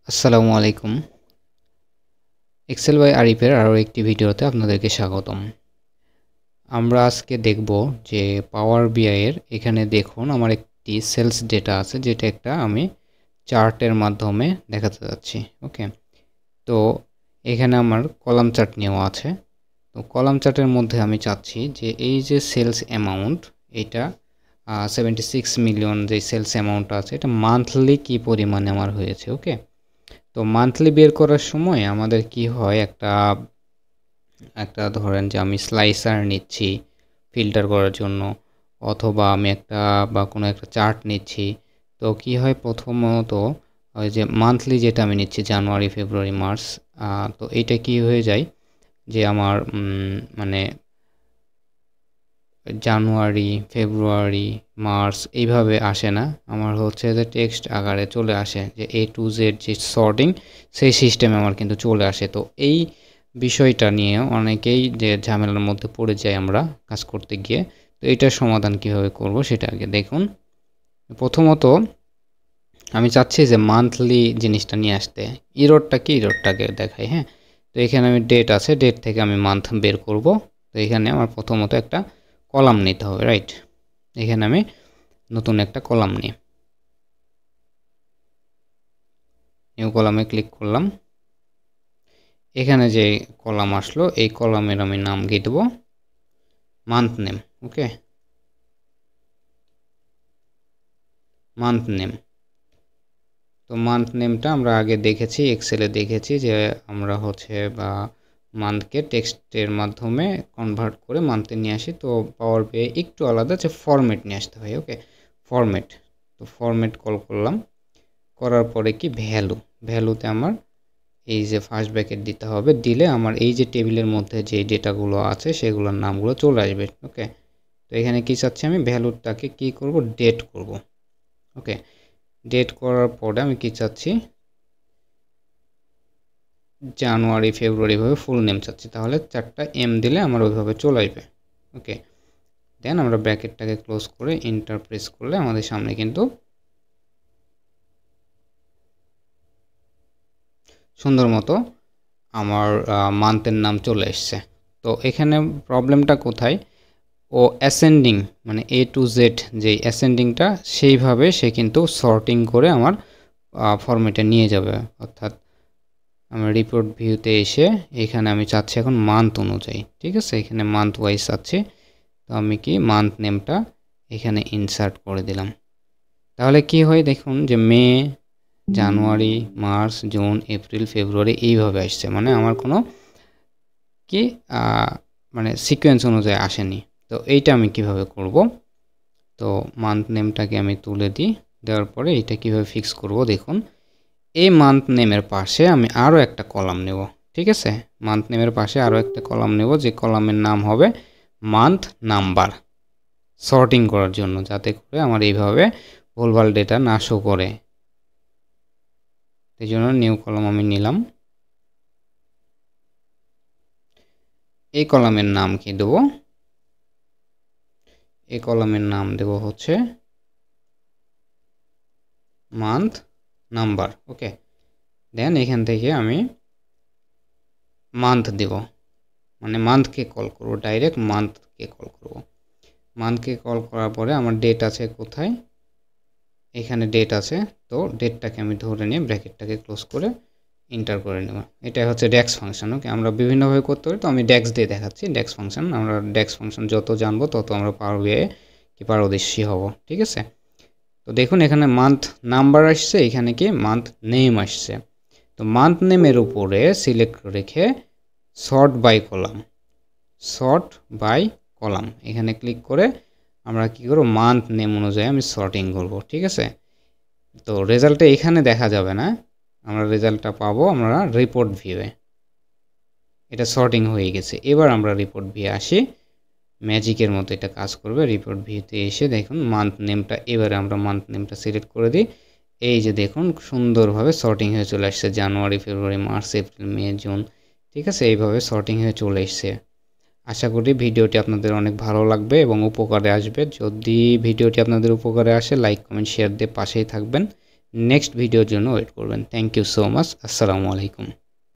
আসসালামু আলাইকুম। Excel by আরিফের আরও একটি ভিডিওতে আপনাদেরকে স্বাগতম। আমরা আজকে দেখব যে পাওয়ার বিআই এর এখানে দেখুন আমার একটি সেলস ডেটা আছে, যেটা একটা আমি চার্টের মাধ্যমে দেখাতে যাচ্ছি। ওকে, তো এখানে আমার কলাম চার্ট নেওয়া আছে। তো কলাম চার্টের মধ্যে আমি চাচ্ছি যে এই যে সেলস অ্যামাউন্ট, এটা 76 মিলিয়ন যে সেলস অ্যামাউন্ট আছে, এটা মান্থলি কী পরিমাণে আমার হয়েছে। ওকে, তো মান্থলি বের করার সময় আমাদের কি হয়, একটা ধরেন যে আমি স্লাইসার নিচ্ছি ফিল্টার করার জন্য, অথবা আমি কোনো একটা চার্ট নিচ্ছি। তো কি হয়, প্রথমত ওই যে মান্থলি যেটা আমি নিচ্ছি জানুয়ারি, ফেব্রুয়ারি, মার্চ, তো এটা কি হয়ে যায় যে আমার মানে জানুয়ারি, ফেব্রুয়ারি, মার্চ এইভাবে আসে না, আমার হচ্ছে যে টেক্সট আকারে চলে আসে, যে A to Z যে সর্টিং সেই সিস্টেমে আমার কিন্তু চলে আসে। তো এই বিষয়টা নিয়ে অনেকেই যে ঝামেলার মধ্যে পড়ে যাই আমরা কাজ করতে গিয়ে। তো এটার সমাধান কিভাবে করব সেটা আগে দেখুন। প্রথমত আমি চাচ্ছি যে মান্থলি জিনিসটা নিয়ে আসতে। ইরোরটাকে দেখাই। হ্যাঁ, তো এখানে আমি ডেট আছে, ডেট থেকে আমি মান্থ বের করব। তো এখানে আমার প্রথমত একটা কলাম নিতে হবে, রাইট? এখানে আমি নতুন একটা কলাম নিই, নিউ কলামে ক্লিক করলাম। এখানে যে কলাম আসলো এই কলামের আমি নাম দিয়ে দেবো মান্থ নেম। ওকে, মান্থ নেম। তো মান্থ নেমটা আমরা আগে দেখেছি, এক্সেলে দেখেছি যে আমরা হচ্ছে বা মান্থকে টেক্সটের মাধ্যমে কনভার্ট করে মান্থে নিয়ে আসি। তো পাওয়ার বিআই একটু আলাদা, যে ফরম্যাট নিয়ে আসতে হয়। ওকে, ফরম্যাট। তো ফরম্যাট কল করলাম, করার পরে কি ভ্যালুতে আমার এই যে ফার্স্ট ব্র্যাকেট দিতে হবে, দিলে আমার এই যে টেবিলের মধ্যে যে ডেটাগুলো আছে সেগুলোর নামগুলো চলে আসবে। ওকে, তো এখানে কি চাচ্ছি, আমি ভ্যালুটাকে কি করব, ডেট করব। ওকে, ডেট করার পরে আমি কি চাচ্ছি, জানুয়ারি, ফেব্রুয়ারি ভাবে ফুল নেম চাচ্ছি। তাহলে 4টা এম দিলে আমার ওইভাবে চলে আসবে। ওকে, দেন আমরা ব্র্যাকেটটাকে ক্লোজ করে এন্টার প্রেস করলে আমাদের সামনে কিন্তু সুন্দর মতো আমার মান্থের নাম চলে এসছে। তো এখানে প্রবলেমটা কোথায়, ও অ্যাসেন্ডিং মানে A to Z যেই অ্যাসেন্ডিংটা, সেইভাবে সে কিন্তু সর্টিং করে আমার ফরম্যাটে নিয়ে যাবে। অর্থাৎ আমার রিপোর্ট ভিউতে এসে এখানে আমি চাচ্ছি এখন মান্থ অনুযায়ী। ঠিক আছে, এখানে মান্থ ওয়াইজ চাচ্ছি। তো আমি কি মান্থ নেমটা এখানে ইনসার্ট করে দিলাম। তাহলে কি হয় দেখুন, যে মে, জানুয়ারি, মার্চ, জুন, এপ্রিল, ফেব্রুয়ারি এইভাবে আসছে। মানে আমার কোনো কি মানে সিকোয়েন্স অনুযায়ী আসেনি। তো এইটা আমি কিভাবে করব, তো মান্থ নেমটাকে আমি তুলে দিই, দেওয়ার পরে এইটা কিভাবে ফিক্স করব দেখুন। এই মান্থ নেমের পাশে আমি আরও একটা কলাম নেব। ঠিক আছে, মান্থ নেমের পাশে আরও একটা কলাম নেব, যে কলামের নাম হবে মান্থ নাম্বার, সর্টিং করার জন্য, যাতে করে আমার এইভাবে ভুলভাল ডেটা না শো করে। এই জন্য নিউ কলাম আমি নিলাম। এই কলামের নাম কি দেব, এই কলামের নাম দেব হচ্ছে মান্থ নাম্বার। ওকে, দেন এখান থেকে আমি মান্থ দেব, মানে মান্থকে কল করব, ডাইরেক্ট মান্থকে কল করব। মান্থকে কল করার পরে আমার ডেট আছে কোথায়, এখানে ডেট আছে। তো ডেটটাকে আমি ধরে নিয়ে ব্র্যাকেটটাকে ক্লোজ করে এন্টার করে নেব। এটা হচ্ছে ডেক্স ফাংশন। ওকে, আমরা বিভিন্নভাবে করতে পারি, তো আমি ডেক্স দিয়ে দেখাচ্ছি। ডেক্স ফাংশন, আমরা ডেক্স ফাংশন যত জানবো তত আমরা পাওয়ার বিআই কি পারদর্শী হব। ঠিক আছে, তো দেখুন এখানে মান্থ নাম্বার আসছে, এখানে কি মান্থ নেম আসছে। তো মান্থ নেমের উপরে সিলেক্ট রেখে সর্ট বাই কলাম এখানে ক্লিক করে আমরা কি করব, মান্থ নেম অনুযায়ী আমি সর্টিং করব। ঠিক আছে, তো রেজাল্টটা এখানে দেখা যাবে না, আমরা রেজাল্টটা পাবো আমরা রিপোর্ট ভিউয়ে। এটা সর্টিং হয়ে গেছে। এবার আমরা রিপোর্ট ভিউ আসি, ম্যাজিকের মতো এটা কাজ করবে। রিপোর্ট ভিউতে এসে দেখুন মান্থ নেমটা, এবারে আমরা মান্থ নেমটা সিলেক্ট করে দিই। এই যে দেখুন সুন্দরভাবে সর্টিং হয়ে চলে আসছে, জানুয়ারি, ফেব্রুয়ারি, মার্চ, এপ্রিল, মে, জুন। ঠিক আছে, এইভাবে সর্টিং হয়ে চলে এসছে। আশা করি ভিডিওটি আপনাদের অনেক ভালো লাগবে এবং উপকারে আসবে। যদি ভিডিওটি আপনাদের উপকারে আসে, লাইক, কমেন্ট, শেয়ার দিয়ে পাশেই থাকবেন। নেক্সট ভিডিওর জন্য ওয়েট করবেন। Thank you so much. আসসালামু আলাইকুম।